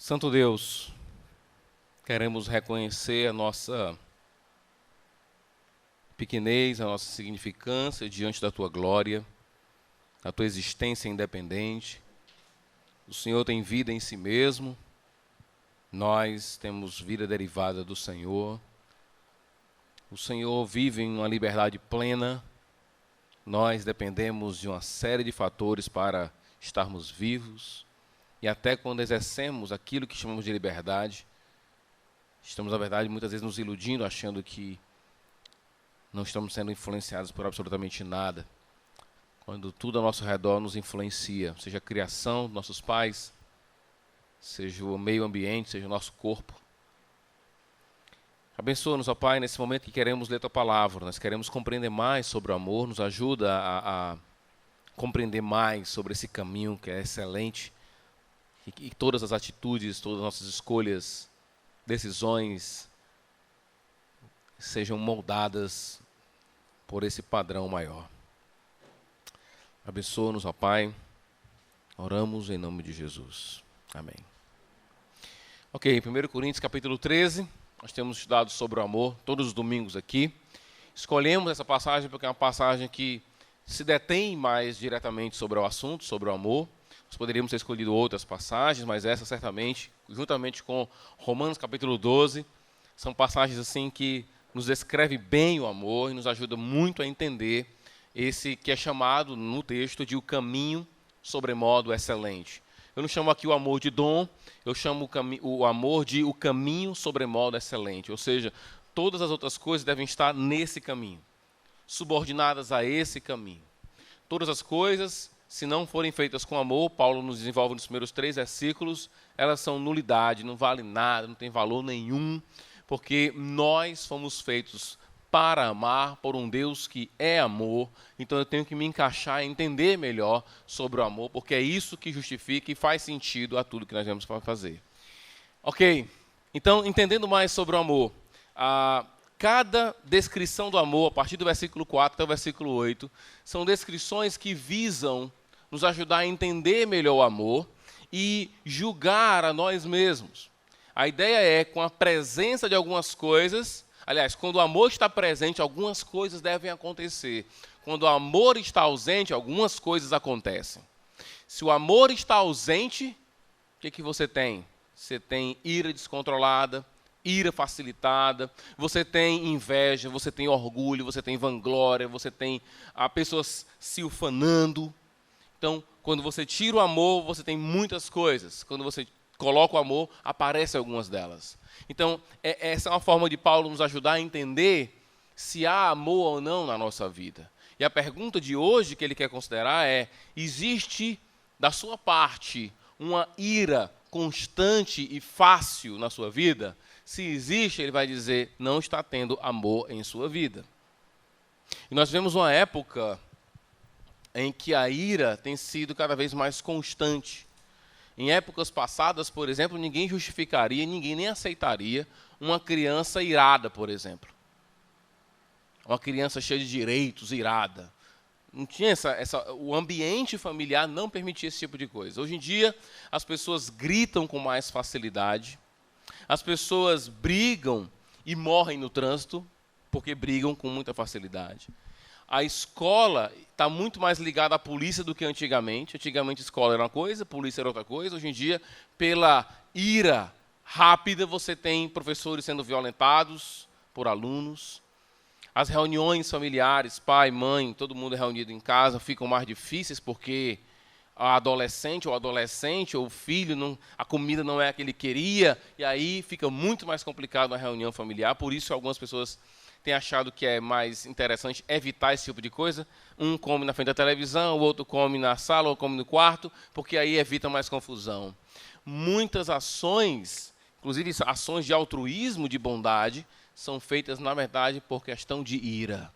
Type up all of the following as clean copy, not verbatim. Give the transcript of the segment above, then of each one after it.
Santo Deus, queremos reconhecer a nossa pequenez, a nossa insignificância diante da Tua glória, a Tua existência independente. O Senhor tem vida em si mesmo, nós temos vida derivada do Senhor. O Senhor vive em uma liberdade plena, nós dependemos de uma série de fatores para estarmos vivos. E até quando exercemos aquilo que chamamos de liberdade, estamos, na verdade, muitas vezes nos iludindo, achando que não estamos sendo influenciados por absolutamente nada. Quando tudo ao nosso redor nos influencia, seja a criação dos nossos pais, seja o meio ambiente, seja o nosso corpo. Abençoa-nos, ó Pai, nesse momento que queremos ler Tua palavra, nós queremos compreender mais sobre o amor, nos ajuda a compreender mais sobre esse caminho que é excelente, e todas as atitudes, todas as nossas escolhas, decisões, sejam moldadas por esse padrão maior. Abençoa-nos, ó Pai. Oramos em nome de Jesus. Amém. Ok, 1 Coríntios capítulo 13. Nós temos estudado sobre o amor todos os domingos aqui. Escolhemos essa passagem porque é uma passagem que se detém mais diretamente sobre o assunto, sobre o amor. Nós poderíamos ter escolhido outras passagens, mas essa certamente, juntamente com Romanos capítulo 12, são passagens assim que nos descreve bem o amor e nos ajuda muito a entender esse que é chamado no texto de o caminho sobremodo excelente. Eu não chamo aqui o amor de dom, eu chamo o amor de o caminho sobremodo excelente. Ou seja, todas as outras coisas devem estar nesse caminho, subordinadas a esse caminho. Todas as coisas, se não forem feitas com amor, Paulo nos desenvolve nos primeiros 3 versículos, elas são nulidade, não valem nada, não tem valor nenhum, porque nós fomos feitos para amar por um Deus que é amor. Então eu tenho que me encaixar e entender melhor sobre o amor, porque é isso que justifica e faz sentido a tudo que nós vamos fazer. Ok, então entendendo mais sobre o amor, cada descrição do amor, a partir do versículo 4 até o versículo 8, são descrições que visam nos ajudar a entender melhor o amor e julgar a nós mesmos. A ideia é, com a presença de algumas coisas, aliás, quando o amor está presente, algumas coisas devem acontecer. Quando o amor está ausente, algumas coisas acontecem. Se o amor está ausente, o que você tem? Você tem ira descontrolada, ira facilitada, você tem inveja, você tem orgulho, você tem vanglória, você tem pessoas se ufanando. Então, quando você tira o amor, você tem muitas coisas. Quando você coloca o amor, aparecem algumas delas. Então, essa é uma forma de Paulo nos ajudar a entender se há amor ou não na nossa vida. E a pergunta de hoje que ele quer considerar é: existe da sua parte uma ira constante e fácil na sua vida? Se existe, ele vai dizer, não está tendo amor em sua vida. E nós vemos uma época em que a ira tem sido cada vez mais constante. Em épocas passadas, por exemplo, ninguém justificaria, ninguém nem aceitaria uma criança irada, por exemplo. Uma criança cheia de direitos, irada. Não tinha o ambiente familiar não permitia esse tipo de coisa. Hoje em dia, as pessoas gritam com mais facilidade, as pessoas brigam e morrem no trânsito, porque brigam com muita facilidade. A escola está muito mais ligada à polícia do que antigamente. Antigamente a escola era uma coisa, a polícia era outra coisa. Hoje em dia, pela ira rápida, você tem professores sendo violentados por alunos. As reuniões familiares, pai, mãe, todo mundo é reunido em casa, ficam mais difíceis porque a adolescente ou o filho, a comida não é a que ele queria, e aí fica muito mais complicado a reunião familiar. Por isso, algumas pessoas têm achado que é mais interessante evitar esse tipo de coisa. Um come na frente da televisão, o outro come na sala ou come no quarto, porque aí evita mais confusão. Muitas ações, inclusive ações de altruísmo, de bondade, são feitas, na verdade, por questão de ira.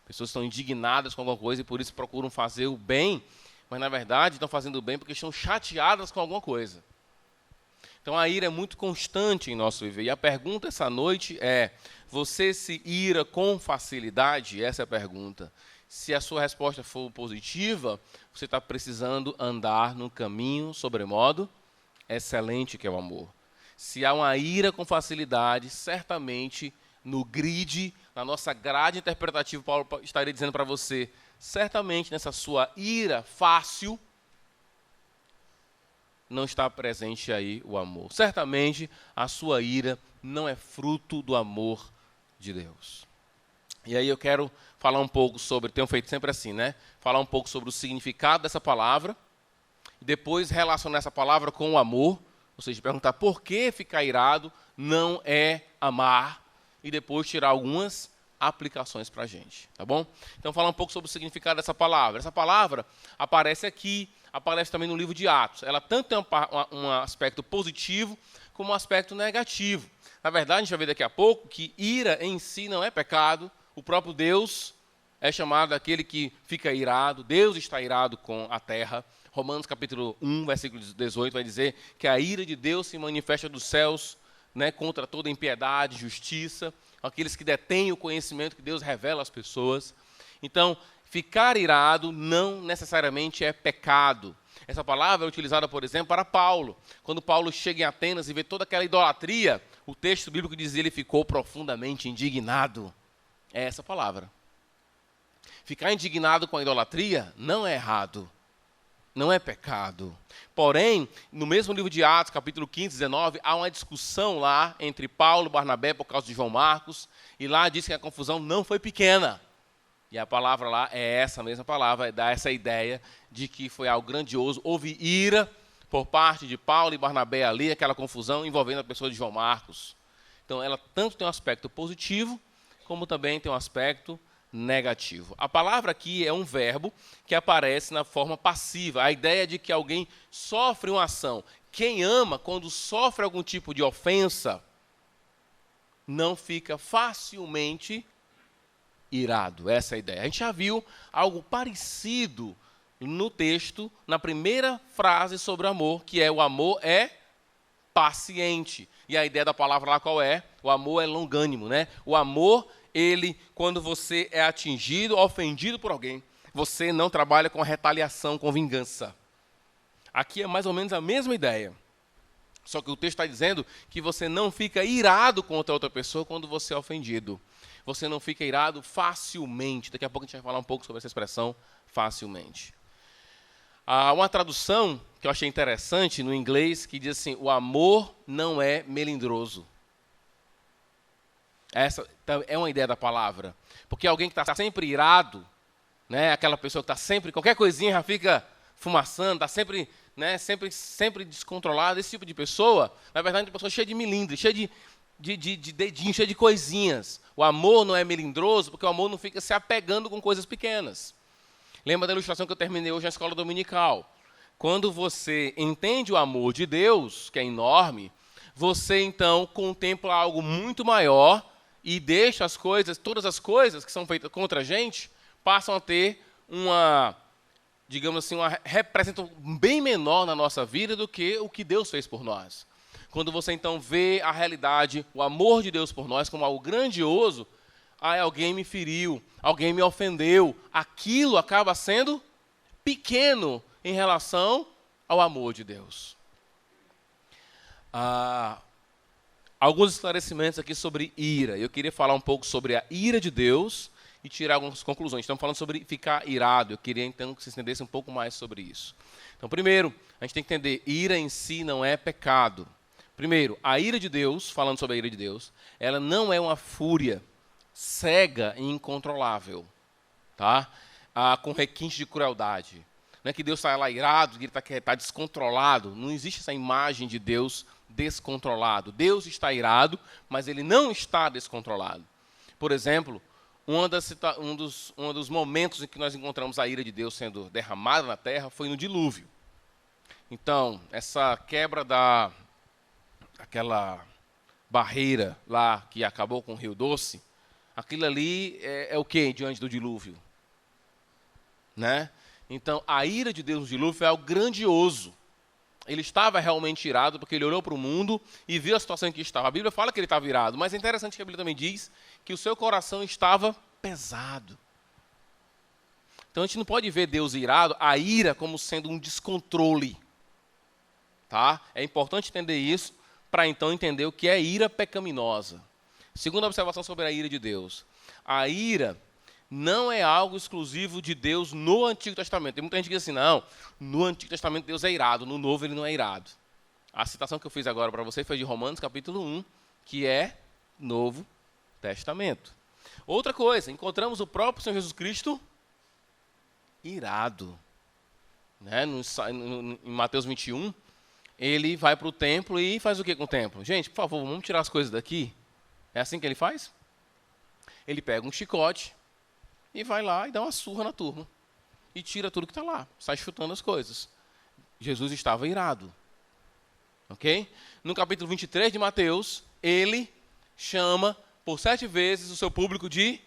Pessoas estão indignadas com alguma coisa e por isso procuram fazer o bem, mas, na verdade, estão fazendo o bem porque estão chateadas com alguma coisa. Então, a ira é muito constante em nosso viver. E a pergunta essa noite é: você se ira com facilidade? Essa é a pergunta. Se a sua resposta for positiva, você está precisando andar no caminho sobremodo excelente que é o amor. Se há uma ira com facilidade, certamente no grid, na nossa grade interpretativa, Paulo estaria dizendo para você, certamente nessa sua ira fácil, não está presente aí o amor. Certamente a sua ira não é fruto do amor de Deus. E aí eu quero falar um pouco sobre, tenho feito sempre assim, né? Falar um pouco sobre o significado dessa palavra, e depois relacionar essa palavra com o amor, ou seja, perguntar por que ficar irado não é amar, e depois tirar algumas aplicações para a gente, tá bom? Então, falar um pouco sobre o significado dessa palavra. Essa palavra aparece aqui, aparece também no livro de Atos. Ela tanto tem um aspecto positivo como um aspecto negativo. Na verdade, a gente vai ver daqui a pouco que ira em si não é pecado. O próprio Deus é chamado aquele que fica irado. Deus está irado com a terra. Romanos capítulo 1, versículo 18, vai dizer que a ira de Deus se manifesta dos céus, né, contra toda impiedade, justiça, aqueles que detêm o conhecimento que Deus revela às pessoas. Então, ficar irado não necessariamente é pecado. Essa palavra é utilizada, por exemplo, para Paulo. Quando Paulo chega em Atenas e vê toda aquela idolatria, o texto bíblico diz que ele ficou profundamente indignado. É essa palavra. Ficar indignado com a idolatria não é errado. Não é pecado. Porém, no mesmo livro de Atos, capítulo 15, 19, há uma discussão lá entre Paulo e Barnabé por causa de João Marcos, e lá diz que a confusão não foi pequena. E a palavra lá é essa mesma palavra, dá essa ideia de que foi algo grandioso. Houve ira por parte de Paulo e Barnabé ali, aquela confusão envolvendo a pessoa de João Marcos. Então, ela tanto tem um aspecto positivo, como também tem um aspecto negativo. A palavra aqui é um verbo que aparece na forma passiva. A ideia de que alguém sofre uma ação. Quem ama, quando sofre algum tipo de ofensa, não fica facilmente irado. Essa é a ideia. A gente já viu algo parecido no texto, na primeira frase sobre o amor, que é o amor é paciente. E a ideia da palavra lá qual é? O amor é longânimo, né? O amor, ele, quando você é atingido, ofendido por alguém, você não trabalha com retaliação, com vingança. Aqui é mais ou menos a mesma ideia. Só que o texto está dizendo que você não fica irado contra outra pessoa quando você é ofendido. Você não fica irado facilmente. Daqui a pouco a gente vai falar um pouco sobre essa expressão, facilmente. Há uma tradução que eu achei interessante no inglês, que diz assim, o amor não é melindroso. Essa é uma ideia da palavra. Porque alguém que está sempre irado, né, aquela pessoa que está sempre, qualquer coisinha já fica fumaçando, está sempre, né, sempre descontrolada, esse tipo de pessoa, na verdade, é uma pessoa cheia de melindre, cheia de dedinho, cheia de coisinhas. O amor não é melindroso, porque o amor não fica se apegando com coisas pequenas. Lembra da ilustração que eu terminei hoje na escola dominical? Quando você entende o amor de Deus, que é enorme, você, então, contempla algo muito maior e deixa as coisas, todas as coisas que são feitas contra a gente, passam a ter uma, digamos assim, uma representação bem menor na nossa vida do que o que Deus fez por nós. Quando você, então, vê a realidade, o amor de Deus por nós como algo grandioso, alguém me feriu, alguém me ofendeu, aquilo acaba sendo pequeno em relação ao amor de Deus. Alguns esclarecimentos aqui sobre ira. Eu queria falar um pouco sobre a ira de Deus e tirar algumas conclusões. Estamos falando sobre ficar irado. Eu queria, então, que vocês entendessem um pouco mais sobre isso. Então, primeiro, a gente tem que entender, ira em si não é pecado. Primeiro, a ira de Deus, falando sobre a ira de Deus, ela não é uma fúria cega e incontrolável, tá? Com requinte de crueldade. Não é que Deus está lá irado, que ele está descontrolado. Não existe essa imagem de Deus descontrolado. Deus está irado, mas ele não está descontrolado. Por exemplo, um dos momentos em que nós encontramos a ira de Deus sendo derramada na terra foi no dilúvio. Então, essa quebra daquela barreira lá que acabou com o Rio Doce, aquilo ali é o que diante do dilúvio? Né? Então, a ira de Deus no dilúvio é algo grandioso. Ele estava realmente irado, porque ele olhou para o mundo e viu a situação em que estava. A Bíblia fala que ele estava irado, mas é interessante que a Bíblia também diz que o seu coração estava pesado. Então, a gente não pode ver Deus irado, a ira, como sendo um descontrole. Tá? É importante entender isso para então entender o que é ira pecaminosa. Segunda observação sobre a ira de Deus. A ira não é algo exclusivo de Deus no Antigo Testamento. Tem muita gente que diz assim, não, no Antigo Testamento Deus é irado, no Novo ele não é irado. A citação que eu fiz agora para você foi de Romanos capítulo 1, que é Novo Testamento. Outra coisa, encontramos o próprio Senhor Jesus Cristo irado. Né? Em Mateus 21, ele vai para o templo e faz o que com o templo? Gente, por favor, vamos tirar as coisas daqui. É assim que ele faz? Ele pega um chicote e vai lá e dá uma surra na turma. E tira tudo que está lá, sai chutando as coisas. Jesus estava irado. Ok? No capítulo 23 de Mateus, ele chama por 7 vezes o seu público de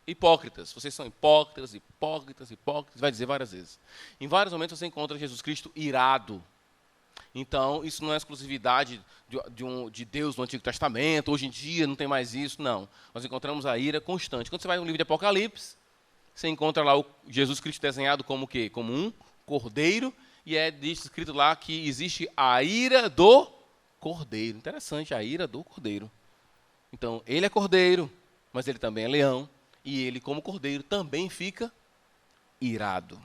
hipócritas. Vocês são hipócritas, hipócritas, hipócritas. Vai dizer várias vezes. Em vários momentos você encontra Jesus Cristo irado. Então, isso não é exclusividade de Deus no Antigo Testamento. Hoje em dia não tem mais isso, não. Nós encontramos a ira constante. Quando você vai no livro de Apocalipse, você encontra lá o Jesus Cristo desenhado como o quê? Como um cordeiro. E é escrito lá que existe a ira do cordeiro. Interessante, a ira do cordeiro. Então, ele é cordeiro, mas ele também é leão. E ele, como cordeiro, também fica irado.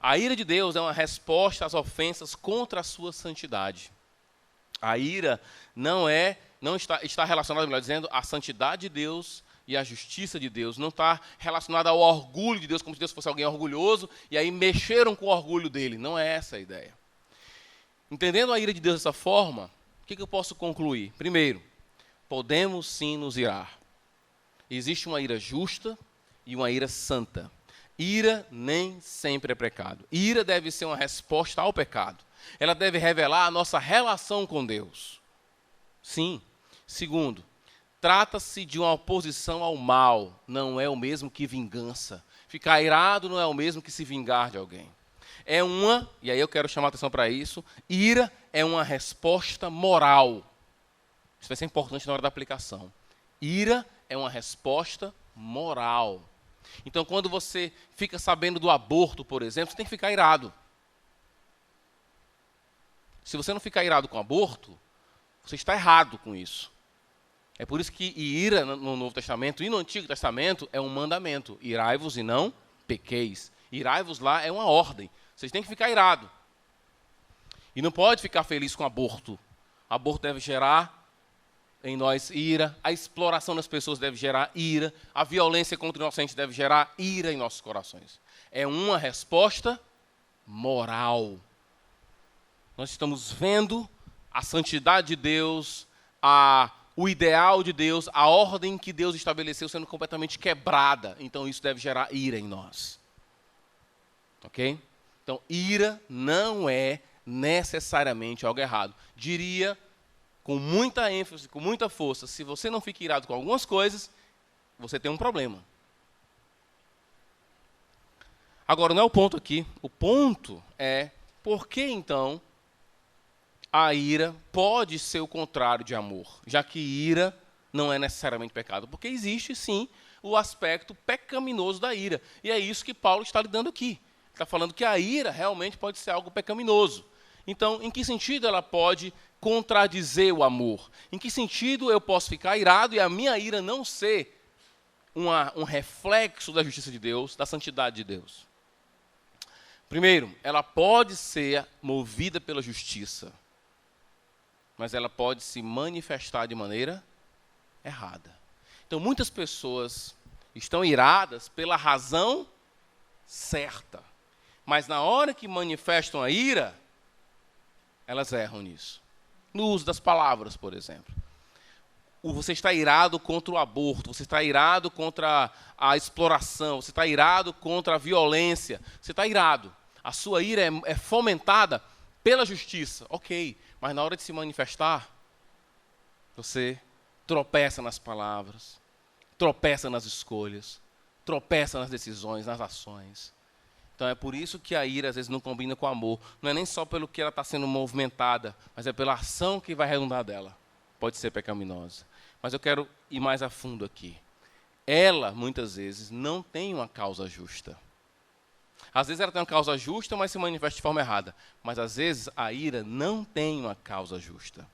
A ira de Deus é uma resposta às ofensas contra a sua santidade. A ira não está relacionada, melhor dizendo, à santidade de Deus e à justiça de Deus. Não está relacionada ao orgulho de Deus, como se Deus fosse alguém orgulhoso, e aí mexeram com o orgulho dele. Não é essa a ideia. Entendendo a ira de Deus dessa forma, o que eu posso concluir? Primeiro, podemos sim nos irar. Existe uma ira justa e uma ira santa. Ira nem sempre é pecado. Ira deve ser uma resposta ao pecado. Ela deve revelar a nossa relação com Deus. Sim. Segundo, trata-se de uma oposição ao mal. Não é o mesmo que vingança. Ficar irado não é o mesmo que se vingar de alguém. E aí eu quero chamar a atenção para isso, ira é uma resposta moral. Isso vai ser importante na hora da aplicação. Ira é uma resposta moral. Então, quando você fica sabendo do aborto, por exemplo, você tem que ficar irado. Se você não ficar irado com o aborto, você está errado com isso. É por isso que ira no Novo Testamento e no Antigo Testamento é um mandamento. Irai-vos e não pequeis. Irai-vos lá é uma ordem. Vocês têm que ficar irado. E não pode ficar feliz com o aborto. O aborto deve gerar em nós ira, a exploração das pessoas deve gerar ira, a violência contra o inocente deve gerar ira em nossos corações. É uma resposta moral. Nós estamos vendo a santidade de Deus, o ideal de Deus, a ordem que Deus estabeleceu sendo completamente quebrada. Então isso deve gerar ira em nós. Ok? Então ira não é necessariamente algo errado. Diria com muita ênfase, com muita força, se você não fica irado com algumas coisas, você tem um problema. Agora, não é o ponto aqui. O ponto é, por que então a ira pode ser o contrário de amor? Já que ira não é necessariamente pecado. Porque existe, sim, o aspecto pecaminoso da ira. E é isso que Paulo está lidando aqui. Ele está falando que a ira realmente pode ser algo pecaminoso. Então, em que sentido ela pode contradizer o amor? Em que sentido eu posso ficar irado e a minha ira não ser um reflexo da justiça de Deus, da santidade de Deus? Primeiro, ela pode ser movida pela justiça, mas ela pode se manifestar de maneira errada. Então, muitas pessoas estão iradas pela razão certa, mas na hora que manifestam a ira, elas erram nisso. No uso das palavras, por exemplo. Você está irado contra o aborto, você está irado contra a exploração, você está irado contra a violência, você está irado. A sua ira é fomentada pela justiça, ok, mas na hora de se manifestar, você tropeça nas palavras, tropeça nas escolhas, tropeça nas decisões, nas ações. Então é por isso que a ira às vezes não combina com o amor. Não é nem só pelo que ela está sendo movimentada, mas é pela ação que vai redundar dela. Pode ser pecaminosa. Mas eu quero ir mais a fundo aqui. Ela, muitas vezes, não tem uma causa justa. Às vezes ela tem uma causa justa, mas se manifesta de forma errada. Mas às vezes a ira não tem uma causa justa.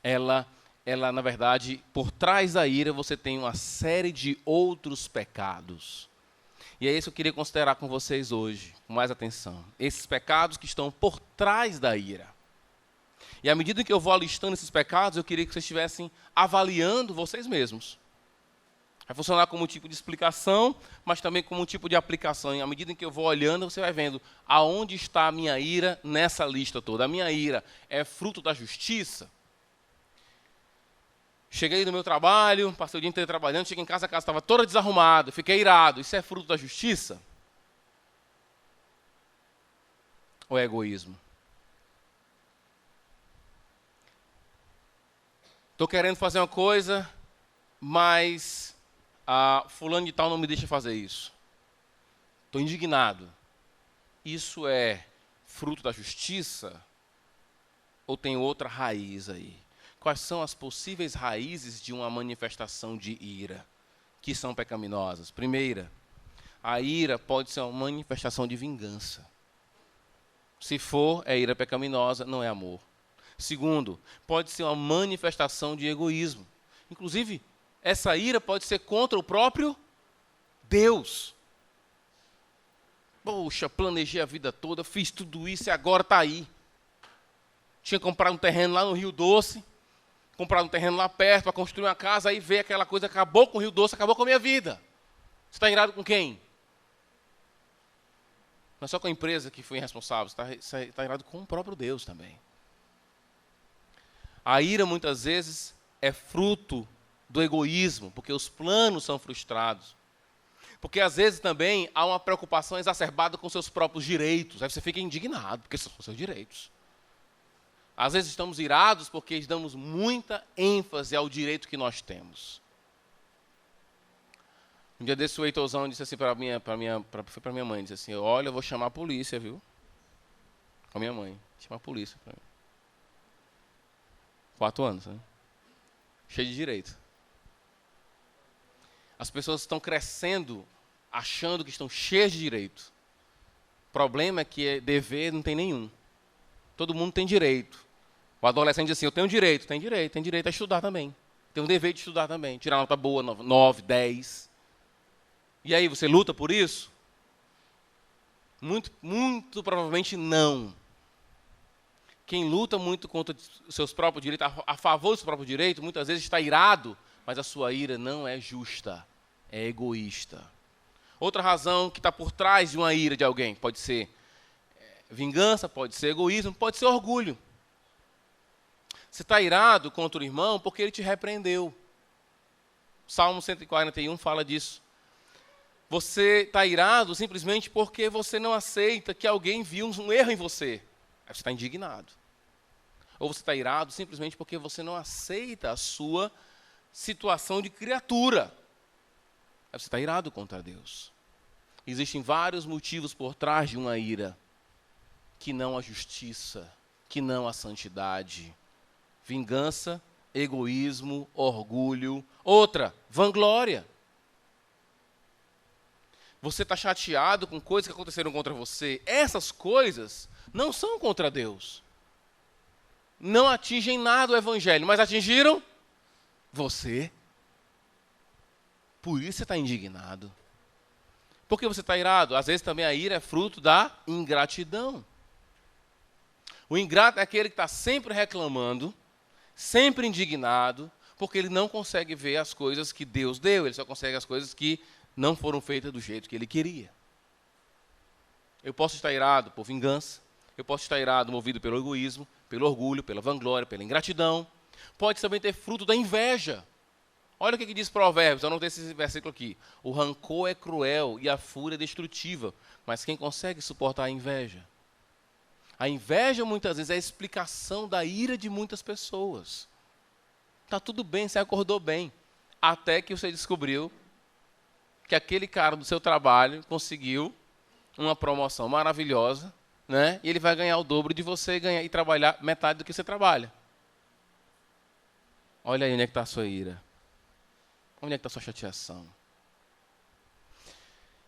Ela, na verdade, por trás da ira você tem uma série de outros pecados. E é isso que eu queria considerar com vocês hoje, com mais atenção. Esses pecados que estão por trás da ira. E à medida que eu vou alistando esses pecados, eu queria que vocês estivessem avaliando vocês mesmos. Vai funcionar como um tipo de explicação, mas também como um tipo de aplicação. E à medida que eu vou olhando, você vai vendo aonde está a minha ira nessa lista toda. A minha ira é fruto da justiça? Cheguei no meu trabalho, passei o dia inteiro trabalhando, cheguei em casa, a casa estava toda desarrumada, fiquei irado. Isso é fruto da justiça? Ou é egoísmo? Estou querendo fazer uma coisa, mas fulano de tal não me deixa fazer isso. Estou indignado. Isso é fruto da justiça? Ou tem outra raiz aí? Quais são as possíveis raízes de uma manifestação de ira que são pecaminosas? Primeira, a ira pode ser uma manifestação de vingança. Se for, é ira pecaminosa, não é amor. Segundo, pode ser uma manifestação de egoísmo. Inclusive, essa ira pode ser contra o próprio Deus. Poxa, planejei a vida toda, fiz tudo isso e agora está aí. Tinha comprado um terreno lá no Rio Doce, comprado um terreno lá perto para construir uma casa, aí veio aquela coisa, acabou com o Rio Doce, acabou com a minha vida. Você está irado com quem? Não é só com a empresa que foi irresponsável, você está irado com o próprio Deus também. A ira, muitas vezes, é fruto do egoísmo, porque os planos são frustrados. Porque, às vezes, também há uma preocupação exacerbada com seus próprios direitos. Aí você fica indignado, porque são seus direitos. Às vezes estamos irados porque damos muita ênfase ao direito que nós temos. Um dia desse, o Heitorzão disse assim para minha mãe, disse assim, olha, eu vou chamar a polícia, viu? Com a minha mãe, chamar a polícia para mim. 4 anos, né? Cheio de direito. As pessoas estão crescendo achando que estão cheias de direito. O problema é que dever não tem nenhum. Todo mundo tem direito. O adolescente diz assim, eu tenho direito. Tem direito a estudar também. Tem o dever de estudar também. Tirar nota boa, 9, 10. E aí, você luta por isso? Muito provavelmente não. Quem luta muito contra os seus próprios direitos, a favor do seu próprio direito, muitas vezes está irado, mas a sua ira não é justa, é egoísta. Outra razão que está por trás de uma ira de alguém pode ser vingança, pode ser egoísmo, pode ser orgulho. Você está irado contra o irmão porque ele te repreendeu. Salmo 141 fala disso. Você está irado simplesmente porque você não aceita que alguém viu um erro em você. Aí você está indignado. Ou você está irado simplesmente porque você não aceita a sua situação de criatura. Aí você está irado contra Deus. Existem vários motivos por trás de uma ira. Que não a justiça, que não a santidade. Vingança, egoísmo, orgulho. Outra, vanglória. Você está chateado com coisas que aconteceram contra você. Essas coisas não são contra Deus. Não atingem nada o evangelho, mas atingiram você. Por isso você está indignado. Por que você está irado? Às vezes também a ira é fruto da ingratidão. O ingrato é aquele que está sempre reclamando, sempre indignado, porque ele não consegue ver as coisas que Deus deu, ele só consegue as coisas que não foram feitas do jeito que ele queria. Eu posso estar irado por vingança, eu posso estar irado movido pelo egoísmo, pelo orgulho, pela vanglória, pela ingratidão. Pode também ter fruto da inveja. Olha o que diz Provérbios, eu não tenho esse versículo aqui. O rancor é cruel e a fúria é destrutiva, mas quem consegue suportar a inveja? A inveja, muitas vezes, é a explicação da ira de muitas pessoas. Está tudo bem, você acordou bem, até que você descobriu que aquele cara do seu trabalho conseguiu uma promoção maravilhosa, né? E ele vai ganhar o dobro de você ganhar e trabalhar metade do que você trabalha. Olha aí onde é que está a sua ira. Onde é que está a sua chateação?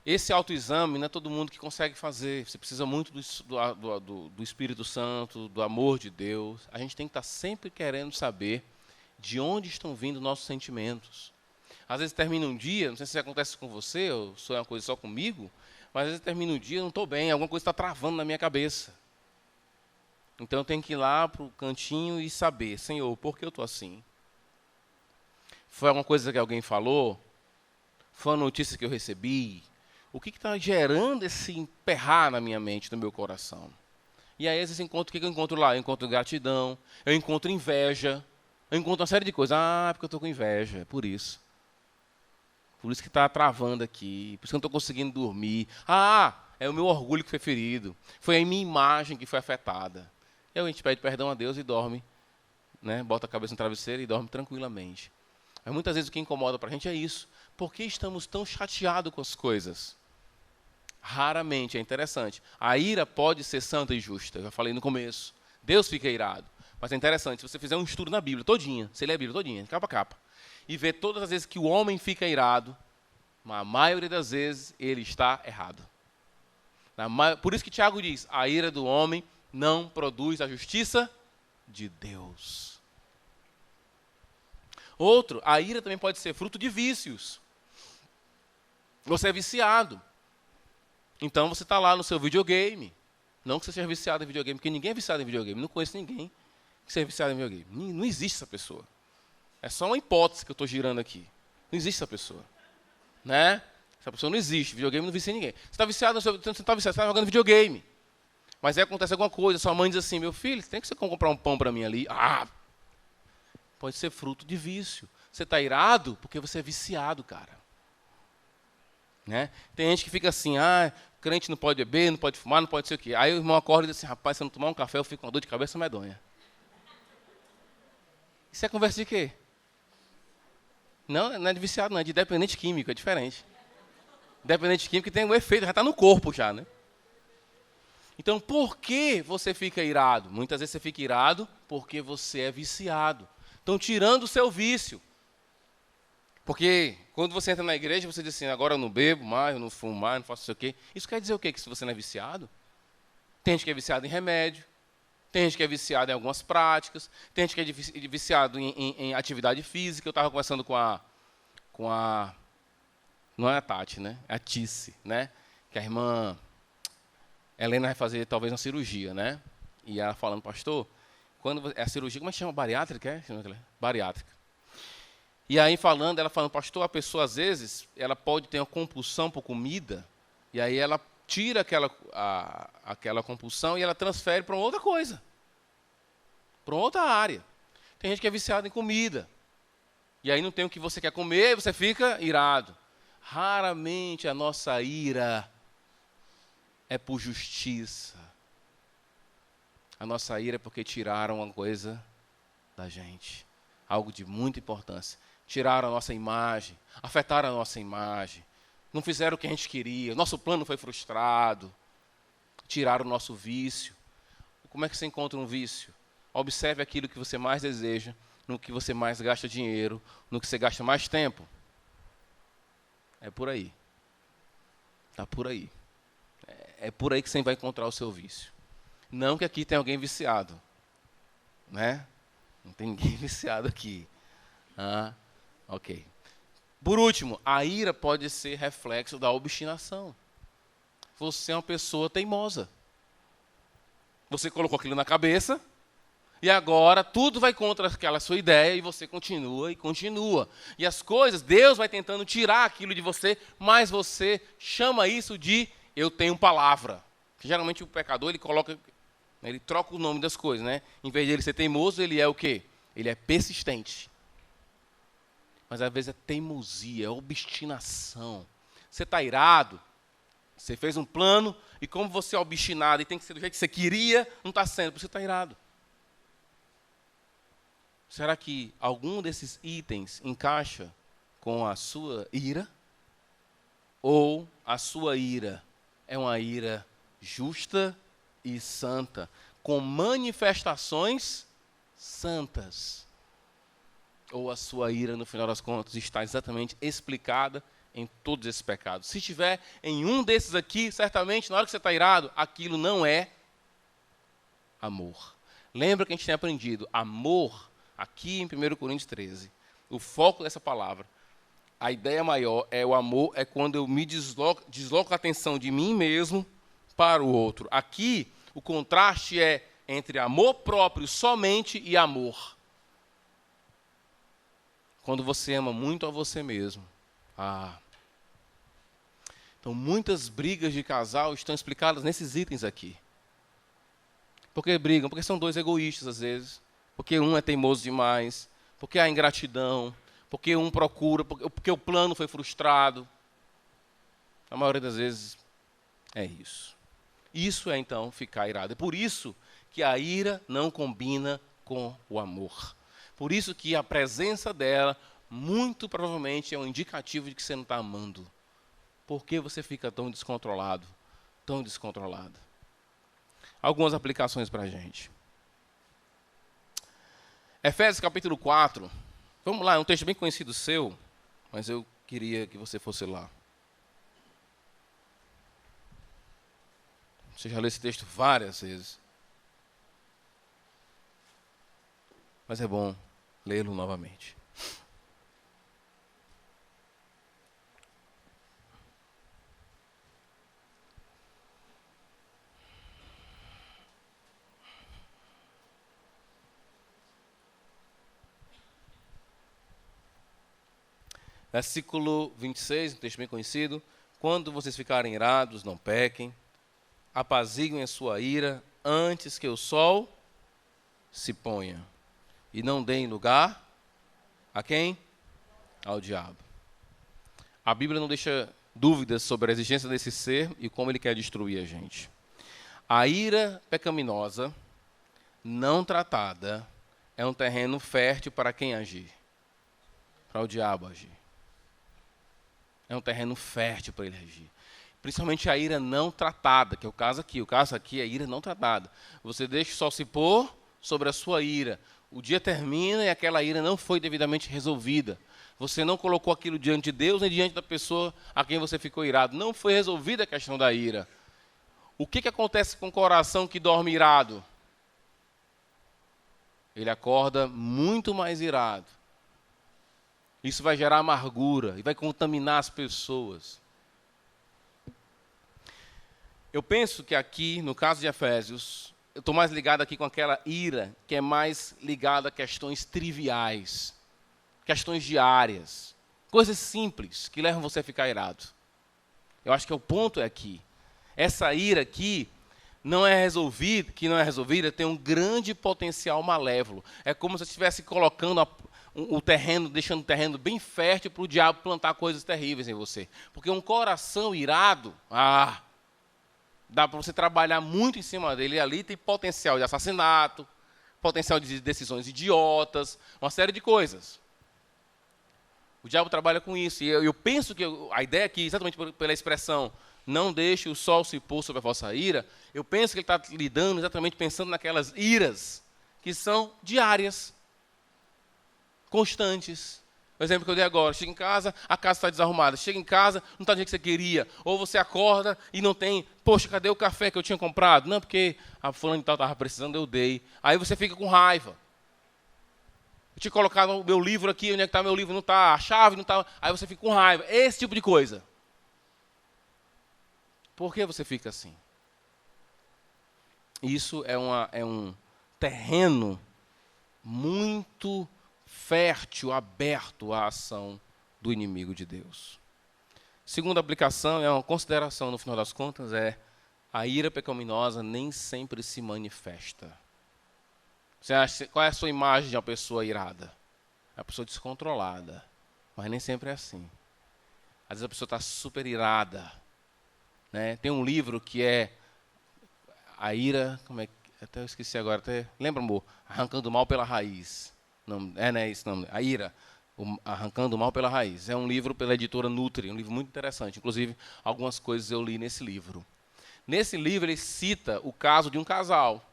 esse autoexame não é todo mundo que consegue fazer. Você precisa muito do Espírito Santo, do amor de Deus. A gente tem que estar sempre querendo saber de onde estão vindo nossos sentimentos. Às vezes termina um dia, não sei se isso acontece com você, ou se é uma coisa só comigo, mas às vezes termina um dia, eu não estou bem, alguma coisa está travando na minha cabeça. Então eu tenho que ir lá para o cantinho e saber, Senhor, por que eu estou assim? Foi alguma coisa que alguém falou? Foi uma notícia que eu recebi? O que está gerando esse emperrar na minha mente, no meu coração? E aí, às vezes, o que eu encontro lá? Eu encontro gratidão, eu encontro inveja, eu encontro uma série de coisas. Ah, porque eu estou com inveja, é por isso. Por isso que está travando aqui, por isso que eu não estou conseguindo dormir. Ah, é o meu orgulho que foi ferido, foi a minha imagem que foi afetada. E aí a gente pede perdão a Deus e dorme, né? Bota a cabeça no travesseiro e dorme tranquilamente. Mas muitas vezes o que incomoda para a gente é isso. Por que estamos tão chateados com as coisas? Raramente, é interessante. A ira pode ser santa e justa, eu já falei no começo. Deus fica irado. Mas é interessante, se você fizer um estudo na Bíblia todinha, você lê a Bíblia todinha, capa a capa, e ver todas as vezes que o homem fica irado, a maioria das vezes ele está errado. Por isso que Tiago diz, a ira do homem não produz a justiça de Deus. Outro, a ira também pode ser fruto de vícios. Você é viciado. Então você está lá no seu videogame. Não que você seja viciado em videogame, porque ninguém é viciado em videogame. Não conheço ninguém que seja viciado em videogame. Não existe essa pessoa. É só uma hipótese que eu estou girando aqui. Não existe essa pessoa. Né? Essa pessoa não existe. Videogame não vicia ninguém. Você está viciado, você está jogando videogame. Mas aí acontece alguma coisa, sua mãe diz assim, meu filho, tem que você comprar um pão para mim ali. Ah, pode ser fruto de vício. Você está irado porque você é viciado, cara. Né? Tem gente que fica assim, crente não pode beber, não pode fumar, não pode ser o quê. Aí o irmão acorda e diz assim, rapaz, se eu não tomar um café, eu fico com uma dor de cabeça medonha. Isso é conversa de quê? Não é de viciado, não, é de dependente químico, é diferente. Dependente químico tem um efeito, já está no corpo já, né? Então, por que você fica irado? Muitas vezes você fica irado porque você é viciado. Estão tirando o seu vício. Porque quando você entra na igreja, você diz assim, agora eu não bebo mais, eu não fumo mais, não faço isso aqui. Isso quer dizer o quê? Que se você não é viciado? Tem gente que é viciado em remédio, tem gente que é viciado em algumas práticas, tem gente que é viciado em atividade física. Eu estava conversando com a... Não é a Tati, né? É a Tice, né? Que a irmã Helena vai fazer talvez uma cirurgia, né? E ela falando, pastor, quando é a cirurgia, como é que chama? Bariátrica? Bariátrica. E aí ela falando, pastor, a pessoa às vezes, ela pode ter uma compulsão por comida, e aí ela tira aquela compulsão e ela transfere para outra coisa, para outra área. Tem gente que é viciada em comida, e aí não tem o que você quer comer, e você fica irado. Raramente a nossa ira é por justiça. A nossa ira é porque tiraram uma coisa da gente, algo de muita importância. Tiraram a nossa imagem, afetaram a nossa imagem, não fizeram o que a gente queria, nosso plano foi frustrado, tiraram o nosso vício. Como é que você encontra um vício? Observe aquilo que você mais deseja, no que você mais gasta dinheiro, no que você gasta mais tempo. É por aí. Está por aí. É por aí que você vai encontrar o seu vício. Não que aqui tenha alguém viciado. Né? Não tem ninguém viciado aqui. Ok. Por último, a ira pode ser reflexo da obstinação. Você é uma pessoa teimosa. Você colocou aquilo na cabeça e agora tudo vai contra aquela sua ideia e você continua e continua. E as coisas, Deus vai tentando tirar aquilo de você, mas você chama isso de eu tenho palavra. Que geralmente o pecador, ele troca o nome das coisas, né? Em vez de ele ser teimoso, ele é o quê? Ele é persistente. Mas às vezes é teimosia, é obstinação. Você está irado, você fez um plano, e como você é obstinado e tem que ser do jeito que você queria, não está sendo, porque você está irado. Será que algum desses itens encaixa com a sua ira? Ou a sua ira é uma ira justa e santa, com manifestações santas? Ou a sua ira, no final das contas, está exatamente explicada em todos esses pecados. Se estiver em um desses aqui, certamente, na hora que você está irado, aquilo não é amor. Lembra que a gente tem aprendido, amor, aqui em 1 Coríntios 13, o foco dessa palavra, a ideia maior é o amor, é quando eu me desloco a atenção de mim mesmo para o outro. Aqui, o contraste é entre amor próprio somente e amor. Quando você ama muito a você mesmo. Então, muitas brigas de casal estão explicadas nesses itens aqui. Por que brigam? Porque são dois egoístas, às vezes. Porque um é teimoso demais. Porque há ingratidão. Porque um procura. Porque o plano foi frustrado. A maioria das vezes é isso. Isso é, então, ficar irado. É por isso que a ira não combina com o amor. Por isso que a presença dela, muito provavelmente, é um indicativo de que você não está amando. Por que você fica tão descontrolado? Tão descontrolado. Algumas aplicações para a gente. Efésios capítulo 4. Vamos lá, é um texto bem conhecido seu, mas eu queria que você fosse lá. Você já leu esse texto várias vezes. Mas é bom lê-lo novamente. Versículo 26, um texto bem conhecido. Quando vocês ficarem irados, não pequem. Apaziguem a sua ira antes que o sol se ponha. E não deem lugar a quem? Ao diabo. A Bíblia não deixa dúvidas sobre a existência desse ser e como ele quer destruir a gente. A ira pecaminosa, não tratada, é um terreno fértil para quem agir? Para o diabo agir. É um terreno fértil para ele agir. Principalmente a ira não tratada, que é o caso aqui. O caso aqui é a ira não tratada. Você deixa o sol se pôr sobre a sua ira. O dia termina e aquela ira não foi devidamente resolvida. Você não colocou aquilo diante de Deus nem diante da pessoa a quem você ficou irado. Não foi resolvida a questão da ira. O que acontece com o coração que dorme irado? Ele acorda muito mais irado. Isso vai gerar amargura e vai contaminar as pessoas. Eu penso que aqui, no caso de Efésios, eu estou mais ligado aqui com aquela ira que é mais ligada a questões triviais, questões diárias, coisas simples que levam você a ficar irado. Eu acho que o ponto é aqui. Essa ira aqui não é resolvida, tem um grande potencial malévolo. É como se você estivesse colocando o terreno, deixando o terreno bem fértil para o diabo plantar coisas terríveis em você. Porque um coração irado, dá para você trabalhar muito em cima dele. E ali tem potencial de assassinato, potencial de decisões idiotas, uma série de coisas. O diabo trabalha com isso. E eu penso que a ideia aqui, exatamente pela expressão, não deixe o sol se pôr sobre a vossa ira, eu penso que ele está lidando exatamente pensando naquelas iras que são diárias, constantes. O exemplo que eu dei agora, chega em casa, a casa está desarrumada. Chega em casa, não está do jeito que você queria. Ou você acorda e não tem, poxa, cadê o café que eu tinha comprado? Não, porque a fulana de tal estava precisando, eu dei. Aí você fica com raiva. Eu tinha colocado o meu livro aqui, onde é que está meu livro? Não está, a chave não está. Aí você fica com raiva. Esse tipo de coisa. Por que você fica assim? Isso é um terreno muito fértil, aberto à ação do inimigo de Deus. Segunda aplicação, é uma consideração no final das contas, é a ira pecaminosa nem sempre se manifesta. Você acha, qual é a sua imagem de uma pessoa irada? É uma pessoa descontrolada, mas nem sempre é assim. Às vezes a pessoa está super irada. Né? Tem um livro que é a ira, como é que, até eu esqueci agora, lembra, amor? Arrancando o mal pela raiz. Não é isso, não. A ira, Arrancando o mal pela raiz. É um livro pela editora Nutri, um livro muito interessante. Inclusive, algumas coisas eu li nesse livro. Nesse livro, ele cita o caso de um casal.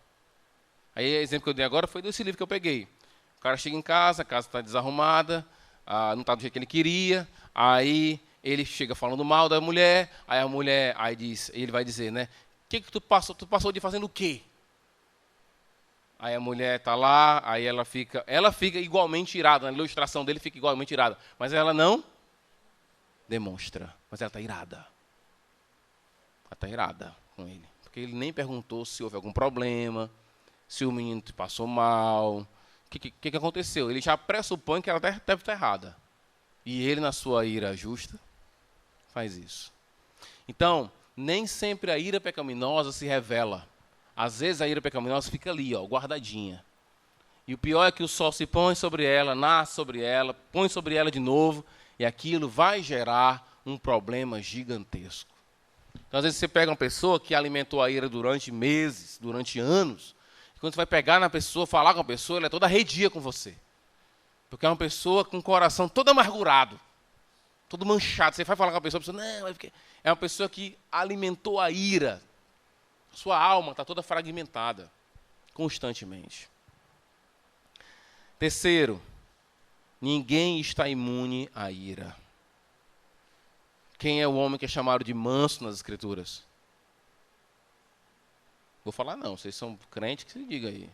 Aí, o exemplo que eu dei agora foi desse livro que eu peguei. O cara chega em casa, a casa está desarrumada, não está do jeito que ele queria, aí Ele chega falando mal da mulher, aí a mulher, ele vai dizer, né? O que tu passou? Tu passou de fazendo o quê? Aí a mulher está lá, aí ela fica igualmente irada, na ilustração dele fica igualmente irada, mas ela não demonstra, mas ela está irada. Ela está irada com ele, porque ele nem perguntou se houve algum problema, se o menino te passou mal, o que aconteceu. Ele já pressupõe que ela deve estar errada. E ele, na sua ira justa, faz isso. Então, nem sempre a ira pecaminosa se revela. Às vezes a ira pecaminosa fica ali, guardadinha. E o pior é que o sol se põe sobre ela, nasce sobre ela, põe sobre ela de novo, e aquilo vai gerar um problema gigantesco. Então, às vezes você pega uma pessoa que alimentou a ira durante meses, durante anos, e quando você vai pegar na pessoa, falar com a pessoa, ela é toda arredia com você. Porque é uma pessoa com o coração todo amargurado, todo manchado. Você vai falar com a pessoa, não, é uma pessoa que alimentou a ira. Sua alma está toda fragmentada, constantemente. Terceiro, ninguém está imune à ira. Quem é o homem que é chamado de manso nas Escrituras? Vou falar não, vocês são crentes, que se diga aí.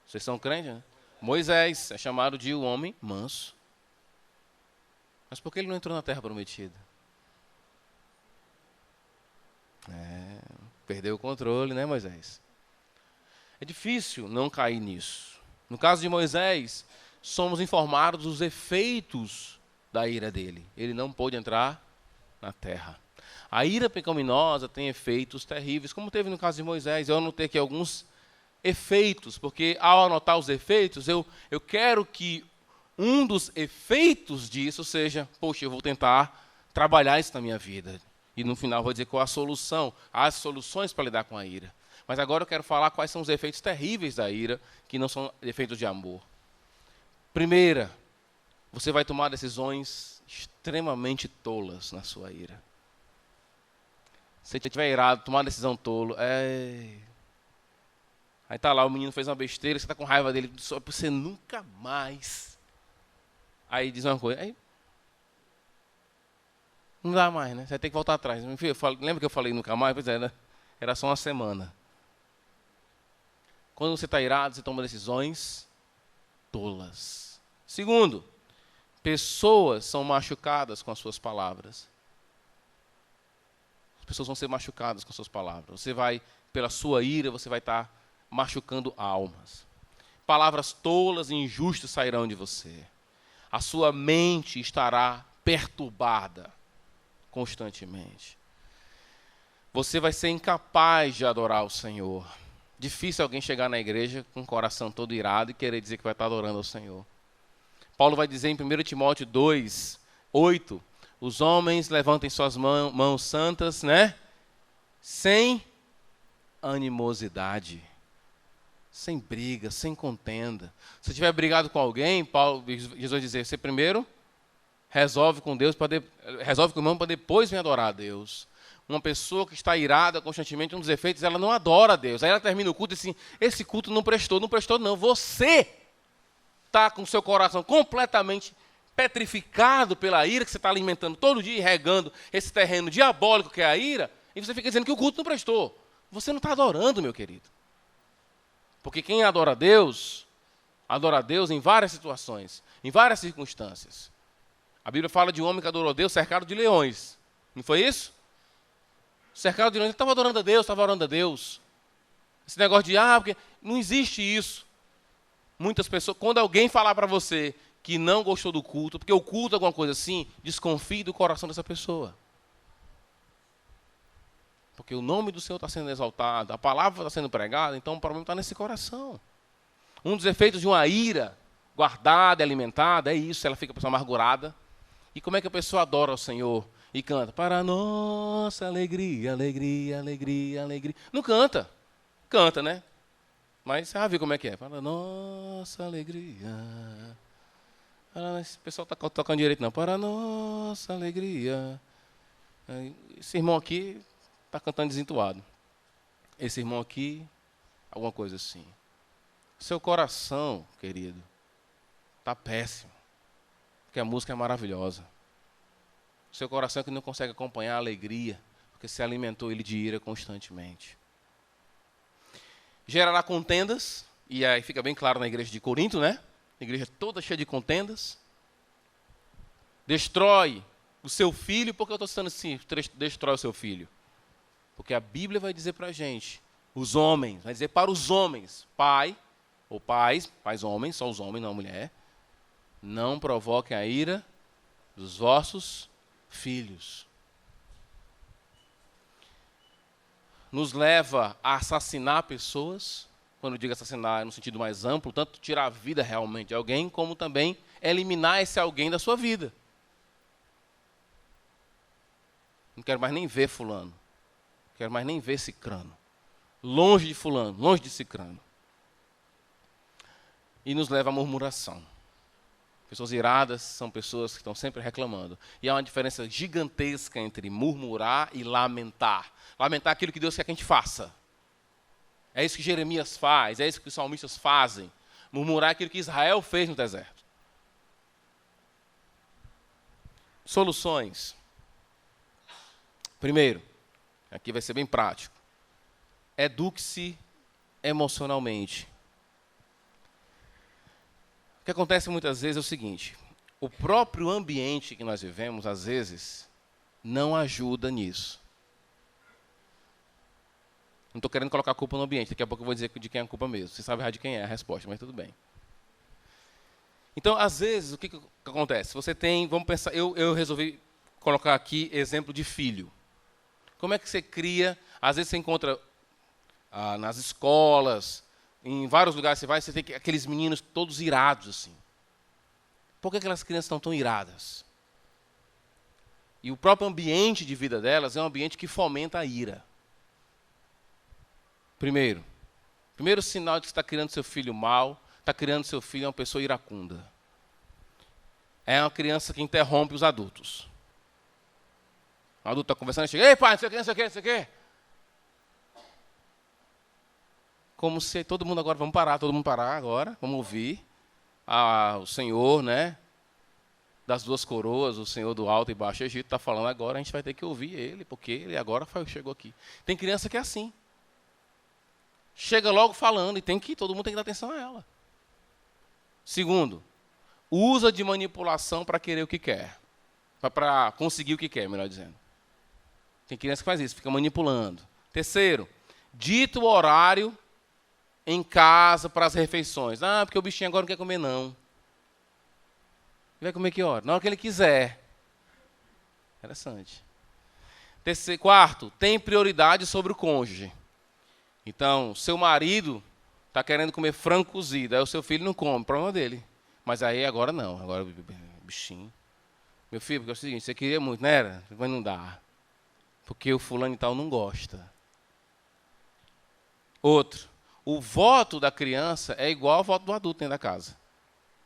Vocês são crentes, né? Moisés é chamado de o homem manso. Mas por que ele não entrou na terra prometida? Perdeu o controle, né, Moisés? É difícil não cair nisso. No caso de Moisés, somos informados dos efeitos da ira dele. Ele não pôde entrar na terra. A ira pecaminosa tem efeitos terríveis, como teve no caso de Moisés. Eu anotei aqui alguns efeitos, porque ao anotar os efeitos, eu quero que um dos efeitos disso seja, poxa, eu vou tentar trabalhar isso na minha vida. E no final vou dizer qual a solução, as soluções para lidar com a ira. Mas agora eu quero falar quais são os efeitos terríveis da ira, que não são efeitos de amor. Primeira, você vai tomar decisões extremamente tolas na sua ira. Se você estiver irado, tomar uma decisão tolo, Aí está lá, o menino fez uma besteira, você está com raiva dele, só para você nunca mais. Aí diz uma coisa, aí não dá mais, né? Você vai ter que voltar atrás. Lembra que eu falei nunca mais? Pois é, era só uma semana. Quando você está irado, você toma decisões tolas. Segundo, pessoas são machucadas com as suas palavras. As pessoas vão ser machucadas com as suas palavras. Você vai, pela sua ira, você vai estar machucando almas. Palavras tolas e injustas sairão de você. A sua mente estará perturbada constantemente. Você vai ser incapaz de adorar o Senhor. Difícil alguém chegar na igreja com o coração todo irado e querer dizer que vai estar adorando ao Senhor. Paulo vai dizer em 1 Timóteo 2, 8, os homens levantem suas mãos santas, né? Sem animosidade, sem briga, sem contenda. Se tiver brigado com alguém, Jesus vai dizer, você primeiro resolve com Deus, resolve com o irmão para depois vir adorar a Deus. Uma pessoa que está irada constantemente, um dos efeitos, ela não adora a Deus. Aí ela termina o culto e diz assim, esse culto não prestou não. Você está com o seu coração completamente petrificado pela ira que você está alimentando todo dia e regando esse terreno diabólico que é a ira, e você fica dizendo que o culto não prestou. Você não está adorando, meu querido. Porque quem adora a Deus em várias situações, em várias circunstâncias. A Bíblia fala de um homem que adorou a Deus cercado de leões. Não foi isso? Cercado de leões, ele estava adorando a Deus, estava orando a Deus. Esse negócio de, porque não existe isso. Muitas pessoas, quando alguém falar para você que não gostou do culto, porque o culto é alguma coisa assim, desconfie do coração dessa pessoa. Porque o nome do Senhor está sendo exaltado, a palavra está sendo pregada, então o problema está nesse coração. Um dos efeitos de uma ira guardada e alimentada é isso, ela fica a pessoa amargurada. E como é que a pessoa adora o Senhor e canta? Para a nossa alegria, alegria, alegria, alegria. Não canta. Canta, né? Mas você já viu como é que é. Para a nossa alegria. Esse pessoal está tocando direito, não. Para a nossa alegria. Esse irmão aqui está cantando desentoado. Esse irmão aqui, alguma coisa assim. Seu coração, querido, está péssimo. Porque a música é maravilhosa. Seu coração que não consegue acompanhar a alegria, porque se alimentou ele de ira constantemente. Gerará contendas, e aí fica bem claro na igreja de Corinto, né? A igreja toda cheia de contendas. Destrói o seu filho. Por que eu estou citando assim, destrói o seu filho? Porque a Bíblia vai dizer para a gente, os homens, vai dizer para os homens, pai, ou pais homens, só os homens, não a mulher, não provoquem a ira dos vossos filhos. Nos leva a assassinar pessoas, quando eu digo assassinar é no sentido mais amplo, tanto tirar a vida realmente de alguém, como também eliminar esse alguém da sua vida. Não quero mais nem ver fulano. Não quero mais nem ver cicrano. Longe de fulano, longe de cicrano. E nos leva à murmuração. Pessoas iradas são pessoas que estão sempre reclamando. E há uma diferença gigantesca entre murmurar e lamentar. Lamentar aquilo que Deus quer que a gente faça. É isso que Jeremias faz, é isso que os salmistas fazem. Murmurar aquilo que Israel fez no deserto. Soluções. Primeiro, aqui vai ser bem prático. Eduque-se emocionalmente. O que acontece muitas vezes é o seguinte: o próprio ambiente que nós vivemos, às vezes, não ajuda nisso. Não estou querendo colocar a culpa no ambiente, daqui a pouco eu vou dizer de quem é a culpa mesmo. Você sabe de quem é a resposta, mas tudo bem. Então, às vezes, o que acontece? Você tem, vamos pensar, eu resolvi colocar aqui exemplo de filho. Como é que você cria? Às vezes você encontra nas escolas, em vários lugares você tem aqueles meninos todos irados assim. Por que aquelas crianças estão tão iradas? E o próprio ambiente de vida delas é um ambiente que fomenta a ira. Primeiro sinal de que você está criando seu filho mal, está criando seu filho uma pessoa iracunda. É uma criança que interrompe os adultos. O adulto está conversando e chega, ei pai, não sei o que, não sei o que, não sei o que. Como se todo mundo agora, vamos parar, todo mundo parar agora, vamos ouvir o Senhor, né, das duas coroas, o Senhor do Alto e Baixo Egito, está falando agora, a gente vai ter que ouvir ele, porque ele agora chegou aqui. Tem criança que é assim. Chega logo falando e todo mundo tem que dar atenção a ela. Segundo, usa de manipulação para querer o que quer. Para conseguir o que quer, melhor dizendo. Tem criança que faz isso, fica manipulando. Terceiro, dita o horário em casa para as refeições. Porque o bichinho agora não quer comer, não. Vai comer que hora? Na hora que ele quiser. Interessante. Quarto, tem prioridade sobre o cônjuge. Então, seu marido está querendo comer frango cozido, aí o seu filho não come, problema dele. Mas aí agora não, agora bichinho. Meu filho, porque é o seguinte, você queria muito, não era? Mas não dá. Porque o fulano e tal não gosta. Outro, o voto da criança é igual ao voto do adulto dentro da casa.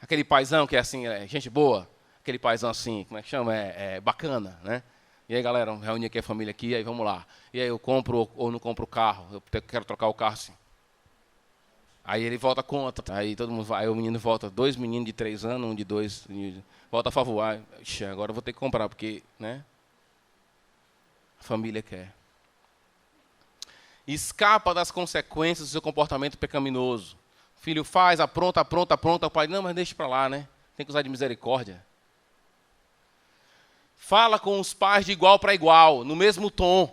Aquele paizão que é assim, gente boa, aquele paizão assim, como é que chama? Bacana, né? E aí, galera, reunir aqui a família aqui, aí vamos lá. E aí eu compro ou não compro o carro, eu quero trocar o carro assim. Aí ele volta contra, aí todo mundo vai, aí o menino volta, 2 meninos de 3 anos, um de 2, volta a favor. Agora eu vou ter que comprar, porque, né? A família quer. Escapa das consequências do seu comportamento pecaminoso. O filho faz, apronta, o pai, não, mas deixa para lá, né? Tem que usar de misericórdia. Fala com os pais de igual para igual, no mesmo tom.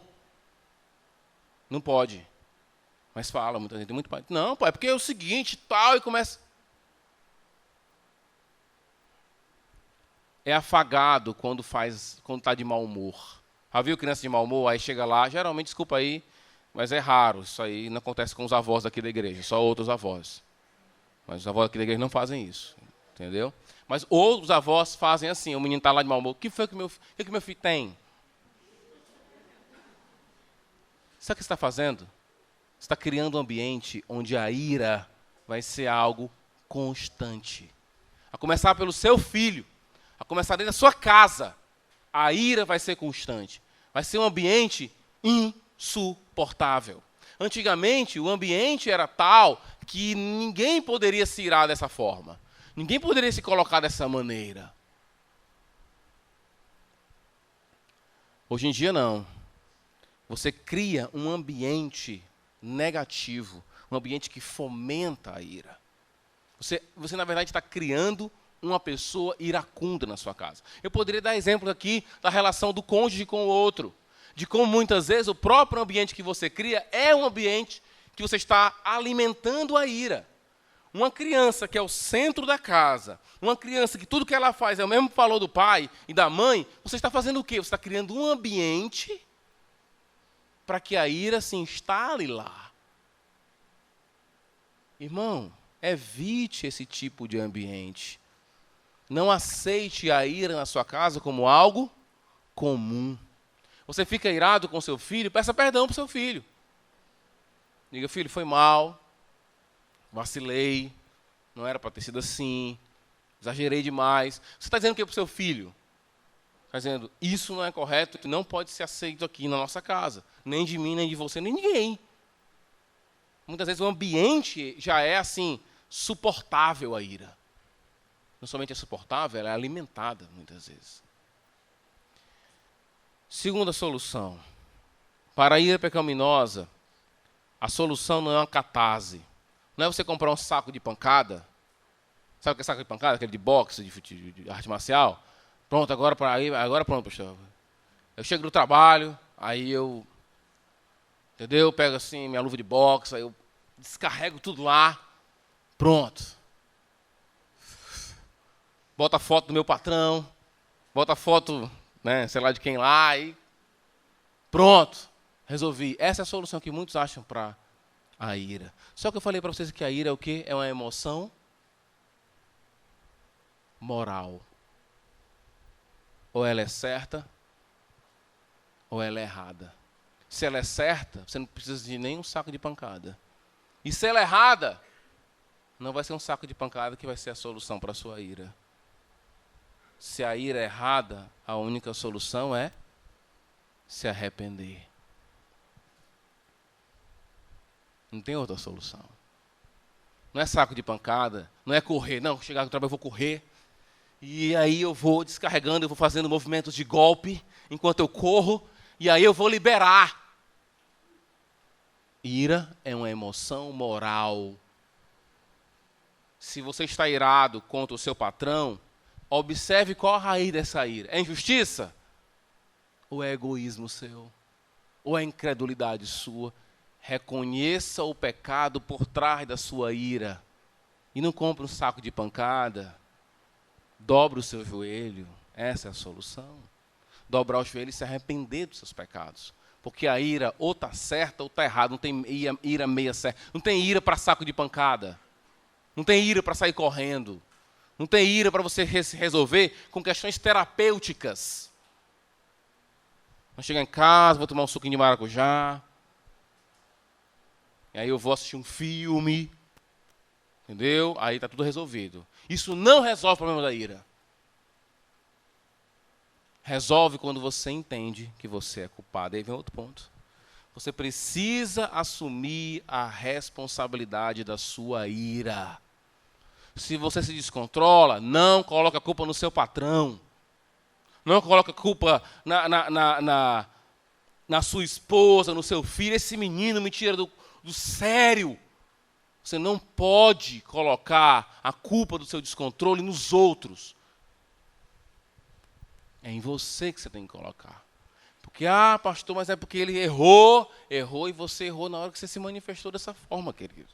Não pode. Mas fala, muita gente, tem muito pai. Não, pai, porque é o seguinte, tal, e começa. É afagado quando está de mau humor. Já viu criança de mau humor? Aí chega lá, geralmente, desculpa aí, mas é raro. Isso aí não acontece com os avós daqui da igreja, só outros avós. Mas os avós aqui da igreja não fazem isso, entendeu? Mas outros avós fazem assim, o menino está lá de mau humor. O que foi que meu filho tem? Sabe o que você está fazendo? Você está criando um ambiente onde a ira vai ser algo constante. A começar pelo seu filho, a começar dentro da sua casa, a ira vai ser constante. Vai ser um ambiente insuportável. Antigamente, o ambiente era tal que ninguém poderia se irar dessa forma. Ninguém poderia se colocar dessa maneira. Hoje em dia, não. Você cria um ambiente negativo, um ambiente que fomenta a ira. Você na verdade, está criando uma pessoa iracunda na sua casa. Eu poderia dar exemplo aqui da relação do cônjuge com o outro, de como muitas vezes o próprio ambiente que você cria é um ambiente que você está alimentando a ira. Uma criança que é o centro da casa, uma criança que tudo que ela faz é o mesmo valor do pai e da mãe, você está fazendo o quê? Você está criando um ambiente para que a ira se instale lá. Irmão, evite esse tipo de ambiente. Não aceite a ira na sua casa como algo comum. Você fica irado com seu filho, peça perdão para o seu filho. Diga, filho, foi mal, vacilei, não era para ter sido assim, exagerei demais. Você está dizendo o que para o seu filho? Está dizendo, isso não é correto, não pode ser aceito aqui na nossa casa. Nem de mim, nem de você, nem de ninguém. Muitas vezes o ambiente já é assim, suportável a ira. Não somente é suportável, ela é alimentada muitas vezes. Segunda solução. Para a ira pecaminosa, a solução não é uma catarse. Não é você comprar um saco de pancada. Sabe o que é saco de pancada? Aquele de boxe, de arte marcial. Pronto, agora pronto, pastor. Eu chego do trabalho, aí eu, entendeu? Pego assim minha luva de boxe, aí eu descarrego tudo lá. Pronto. Bota a foto do meu patrão, bota a foto, né, sei lá de quem lá, e pronto. Resolvi. Essa é a solução que muitos acham para a ira. Só que eu falei para vocês que a ira é o quê? É uma emoção moral. Ou ela é certa, ou ela é errada. Se ela é certa, você não precisa de nenhum saco de pancada. E se ela é errada, não vai ser um saco de pancada que vai ser a solução para a sua ira. Se a ira é errada, a única solução é se arrepender. Não tem outra solução. Não é saco de pancada, não é correr. Não, chegar no trabalho eu vou correr. E aí eu vou descarregando, eu vou fazendo movimentos de golpe enquanto eu corro. E aí eu vou liberar. Ira é uma emoção moral. Se você está irado contra o seu patrão, observe qual a raiz dessa ira. É injustiça? Ou é egoísmo seu? Ou é incredulidade sua? Reconheça o pecado por trás da sua ira. E não compre um saco de pancada. Dobre o seu joelho. Essa é a solução. Dobrar o joelho e se arrepender dos seus pecados. Porque a ira ou está certa ou está errada. Não tem ira meia certa. Não tem ira para saco de pancada. Não tem ira para sair correndo. Não tem ira para você resolver com questões terapêuticas. Vou chegar em casa, vou tomar um suquinho de maracujá. E aí eu vou assistir um filme. Entendeu? Aí está tudo resolvido. Isso não resolve o problema da ira. Resolve quando você entende que você é culpado. Aí vem outro ponto. Você precisa assumir a responsabilidade da sua ira. Se você se descontrola, não coloque a culpa no seu patrão. Não coloque a culpa na sua esposa, no seu filho. Esse menino me tira do sério. Você não pode colocar a culpa do seu descontrole nos outros. É em você que você tem que colocar. Porque, pastor, mas é porque ele errou e você errou na hora que você se manifestou dessa forma, querido.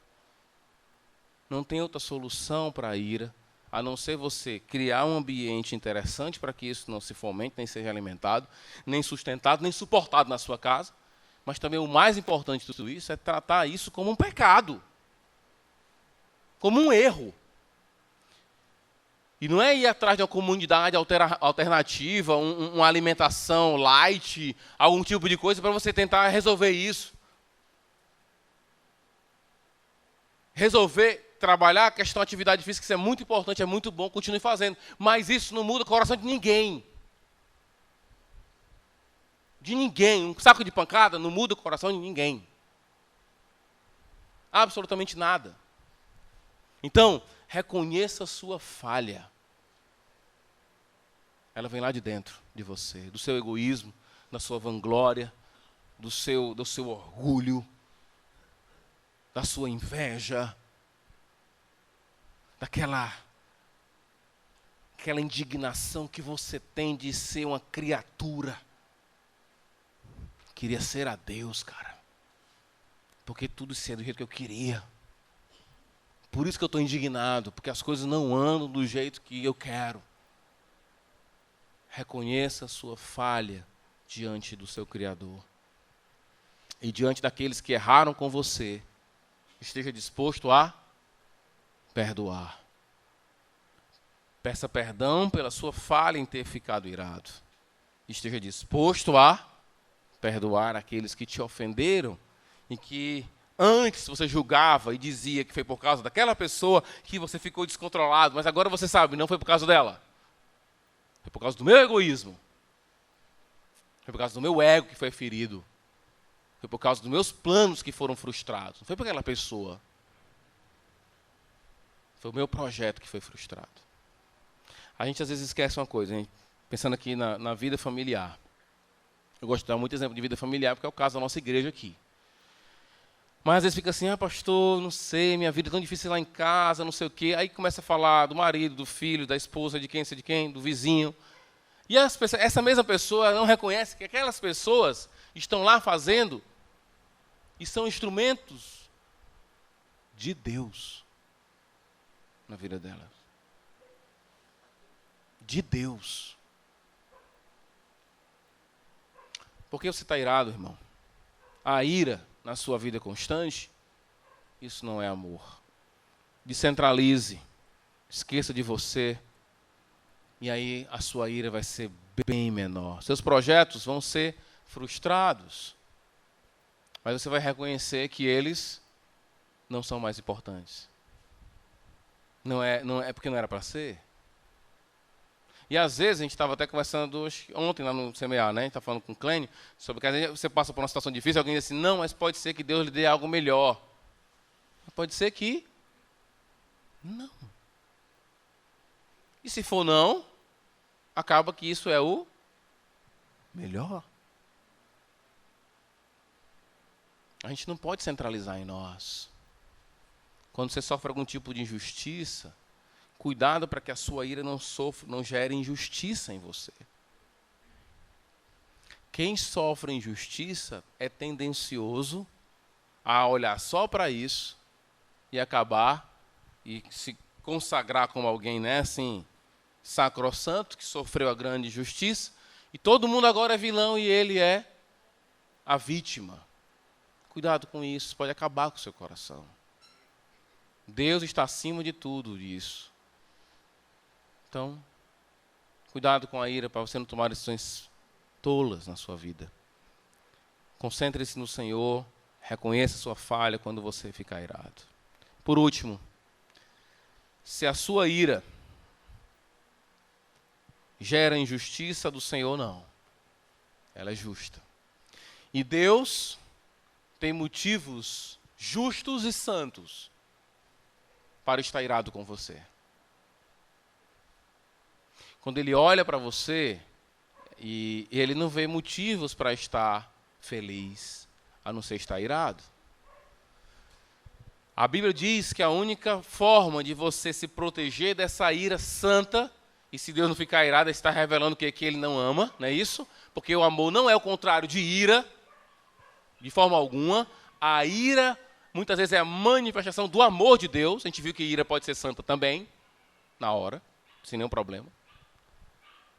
Não tem outra solução para a ira, a não ser você criar um ambiente interessante para que isso não se fomente, nem seja alimentado, nem sustentado, nem suportado na sua casa. Mas também o mais importante de tudo isso é tratar isso como um pecado. Como um erro. E não é ir atrás de uma comunidade alternativa, uma alimentação light, algum tipo de coisa para você tentar resolver isso. Resolver, trabalhar a questão da atividade física, isso é muito importante, é muito bom, continue fazendo. Mas isso não muda o coração de ninguém. De ninguém. Um saco de pancada não muda o coração de ninguém. Absolutamente nada. Então, reconheça a sua falha. Ela vem lá de dentro de você, do seu egoísmo, da sua vanglória, do seu orgulho, da sua inveja, daquela indignação que você tem de ser uma criatura. Queria ser a Deus, cara. Porque tudo isso é do jeito que eu queria. Por isso que eu estou indignado, porque as coisas não andam do jeito que eu quero. Reconheça a sua falha diante do seu Criador. E diante daqueles que erraram com você, esteja disposto a perdoar. Peça perdão pela sua falha em ter ficado irado. Esteja disposto a perdoar aqueles que te ofenderam e que antes você julgava e dizia que foi por causa daquela pessoa que você ficou descontrolado, mas agora você sabe, não foi por causa dela. Foi por causa do meu egoísmo. Foi por causa do meu ego que foi ferido. Foi por causa dos meus planos que foram frustrados. Não foi por aquela pessoa. Foi o meu projeto que foi frustrado. A gente às vezes esquece uma coisa, hein? Pensando aqui na vida familiar. Eu gosto de dar muito exemplo de vida familiar, porque é o caso da nossa igreja aqui. Mas às vezes fica assim, pastor, não sei, minha vida é tão difícil lá em casa, não sei o quê. Aí começa a falar do marido, do filho, da esposa, de quem, sei de quem, do vizinho. E essa mesma pessoa não reconhece que aquelas pessoas estão lá fazendo e são instrumentos de Deus na vida delas. De Deus. Por que você está irado, irmão? A ira na sua vida constante, isso não é amor. Descentralize, esqueça de você, e aí a sua ira vai ser bem menor. Seus projetos vão ser frustrados, mas você vai reconhecer que eles não são mais importantes. Não é porque não era para ser. E às vezes, a gente estava até conversando ontem lá no CMA, né? A gente está falando com o Clênio, sobre que às vezes você passa por uma situação difícil, alguém diz assim, não, mas pode ser que Deus lhe dê algo melhor. Pode ser que não. E se for não, acaba que isso é o melhor. A gente não pode centralizar em nós. Quando você sofre algum tipo de injustiça, cuidado para que a sua ira não gere injustiça em você. Quem sofre injustiça é tendencioso a olhar só para isso e acabar e se consagrar como alguém, né, assim, sacrossanto, que sofreu a grande injustiça, e todo mundo agora é vilão e ele é a vítima. Cuidado com isso, pode acabar com o seu coração. Deus está acima de tudo isso. Então, cuidado com a ira para você não tomar decisões tolas na sua vida. Concentre-se no Senhor, reconheça a sua falha quando você ficar irado. Por último, se a sua ira gera injustiça do Senhor, não. Ela é justa. E Deus tem motivos justos e santos para estar irado com você. Quando Ele olha para você, e Ele não vê motivos para estar feliz, a não ser estar irado. A Bíblia diz que a única forma de você se proteger dessa ira santa, e se Deus não ficar irado, Ele está revelando que Ele não ama, não é isso? Porque o amor não é o contrário de ira, de forma alguma. A ira, muitas vezes, é a manifestação do amor de Deus. A gente viu que ira pode ser santa também, na hora, sem nenhum problema.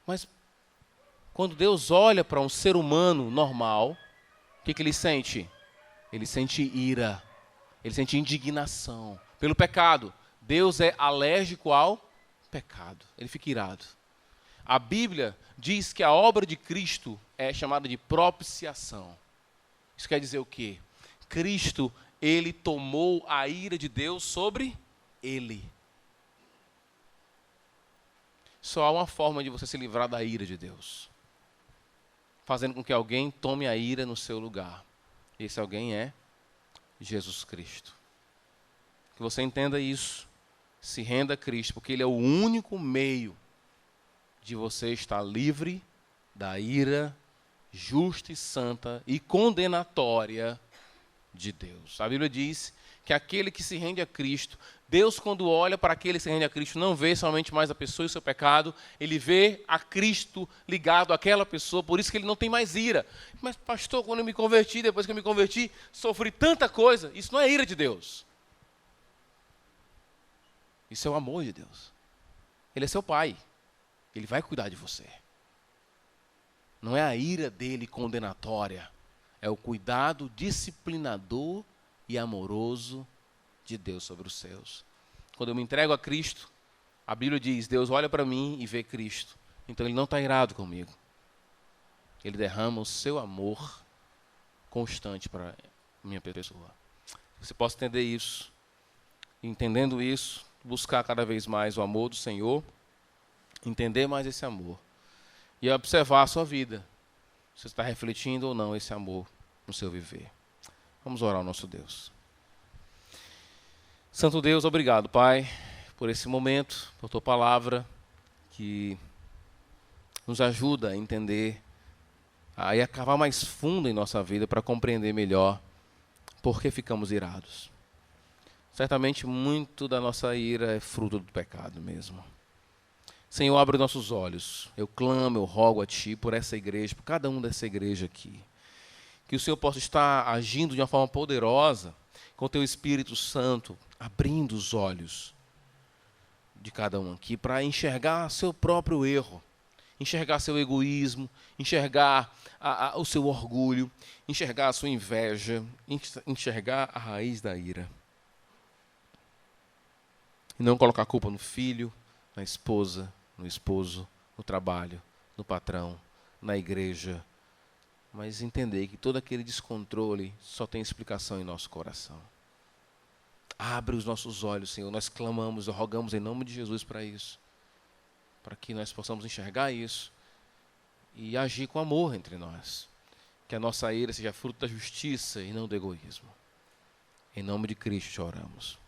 Mas, quando Deus olha para um ser humano normal, o que ele sente? Ele sente ira, ele sente indignação pelo pecado. Deus é alérgico ao pecado, ele fica irado. A Bíblia diz que a obra de Cristo é chamada de propiciação. Isso quer dizer o quê? Cristo, ele tomou a ira de Deus sobre ele. Só há uma forma de você se livrar da ira de Deus. Fazendo com que alguém tome a ira no seu lugar. Esse alguém é Jesus Cristo. Que você entenda isso. Se renda a Cristo, porque Ele é o único meio de você estar livre da ira justa e santa e condenatória de Deus. A Bíblia diz que aquele que se rende a Cristo, Deus, quando olha para aquele que se rende a Cristo, não vê somente mais a pessoa e o seu pecado, ele vê a Cristo ligado àquela pessoa, por isso que ele não tem mais ira. Mas, pastor, quando eu me converti, depois que eu me converti, sofri tanta coisa. Isso não é ira de Deus. Isso é o amor de Deus. Ele é seu pai. Ele vai cuidar de você. Não é a ira dele condenatória. É o cuidado disciplinador e amoroso de Deus sobre os seus. Quando eu me entrego a Cristo, a Bíblia diz, Deus olha para mim e vê Cristo. Então ele não está irado comigo. Ele derrama o seu amor constante para a minha pessoa. Você pode entender isso. Entendendo isso, buscar cada vez mais o amor do Senhor, entender mais esse amor e observar a sua vida. Você está refletindo ou não esse amor no seu viver. Vamos orar ao nosso Deus. Santo Deus, obrigado, Pai, por esse momento, por tua palavra, que nos ajuda a entender, a ir cavar mais fundo em nossa vida para compreender melhor por que ficamos irados. Certamente muito da nossa ira é fruto do pecado mesmo. Senhor, abre nossos olhos. Eu clamo, eu rogo a Ti por essa igreja, por cada um dessa igreja aqui. Que o Senhor possa estar agindo de uma forma poderosa com o Teu Espírito Santo, abrindo os olhos de cada um aqui para enxergar seu próprio erro, enxergar seu egoísmo, enxergar o seu orgulho, enxergar a sua inveja, enxergar a raiz da ira. E não colocar a culpa no filho, na esposa, no esposo, no trabalho, no patrão, na igreja, mas entender que todo aquele descontrole só tem explicação em nosso coração. Abre os nossos olhos, Senhor, nós clamamos, rogamos em nome de Jesus para isso, para que nós possamos enxergar isso e agir com amor entre nós, que a nossa ira seja fruto da justiça e não do egoísmo. Em nome de Cristo te oramos.